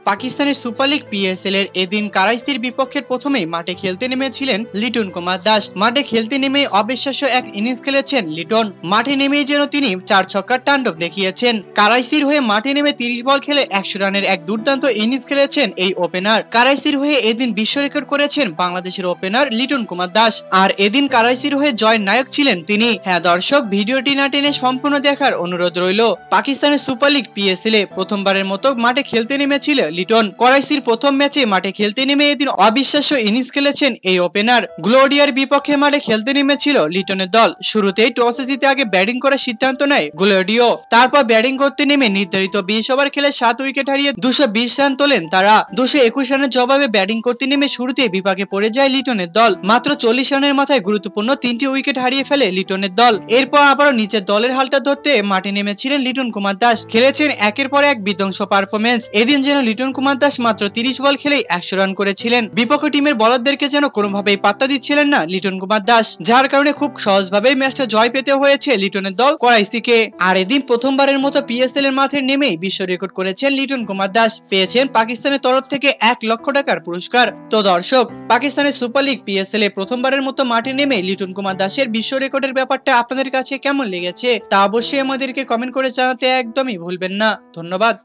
পাকিস্তানের super league PSL এর এদিন কারাইসির বিপক্ষের প্রথমেই মাঠে খেলতে নেমেছিলেন লিটন কুমার দাস। মাঠে খেলতে নেমে অবিশ্বাস্য এক ইনিংস খেলেছেন লিটন। মাঠে নেমেই যেন তিনি 4 ছক্কার তাণ্ডব দেখিয়েছেন। কারাইসির হয়ে মাঠে নেমে 30 বল খেলে 100 রানের এক দুর্দান্ত ইনিংস খেলেছেন এই ওপেনার। কারাইসির হয়ে এদিন বিশ্ব রেকর্ড করেছেন বাংলাদেশের ওপেনার লিটন কুমার দাস। আর এদিন কারাইসির হয়ে জয়ের নায়ক ছিলেন তিনি। হ্যাঁ দর্শক, ভিডিওটি না টেনে সম্পূর্ণ দেখার অনুরোধ রইল। পাকিস্তানের সুপার লিগ পিএসএল এ প্রথমবারের মতো মাঠে খেলতে নেমেছিল লিটন। করাইসির প্রথম ম্যাচে মাঠে খেলতে নেমে এদিন অবিশ্বাস্য ইনিংস খেলেছেন এই ওপেনার। গ্লোডিয়ার বিপক্ষে মাঠে খেলতে নেমেছিল লিটনের দল। শুরুতেই টসে জিতে আগে ব্যাটিং করার সিদ্ধান্ত নেয় গ্লোডিও। তারপর ব্যাটিং করতে নেমে নির্ধারিত 20 ওভার খেলে 7 উইকেট হারিয়ে 220 রান তোলেন তারা। 221 রানের জবাবে ব্যাটিং করতে নেমে শুরুতেই বিপাকে পড়ে যায় লিটনের দল। মাত্র 40 রানের মাথায় গুরুত্বপূর্ণ 3টি উইকেট হারিয়ে ফেলে লিটনের দল। এরপর আবারও নিচের দলের হালটা ধরতে মাঠে নেমেছিলেন লিটন কুমার দাস। খেলেছেন একের পর এক বিধ্বংস পারফরমেন্স। এদিন যেন লিটন কুমার দাস মাত্র 30 বল খেলেই 100 রান করেছিলেন। বিপক্ষ টিমের বলারদেরকে যেন কোনোভাবেই পাত্তা দিচ্ছিলেন না লিটন কুমার দাস, যার কারণে খুব সহজভাবেই ম্যাচটা জয় পেতে হয়েছে লিটনের দল করাইসিকে। আর এদিন প্রথমবারের মতো পিএসএল এর মাঠে নেমেই বিশ্ব রেকর্ড করেছেন লিটন কুমার দাস। পেয়েছেন পাকিস্তানের তরফ থেকে 1 লক্ষ টাকার পুরস্কার। তো দর্শক, পাকিস্তানের সুপার লিগ পিএসএল এ প্রথমবারের মতো মাঠে নেমে লিটন কুমার দাসের বিশ্ব রেকর্ডের ব্যাপারটা আপনাদের কাছে কেমন লেগেছে তা অবশ্যই আমাদেরকে কমেন্ট করে জানাতে একদমই ভুলবেন না। ধন্যবাদ।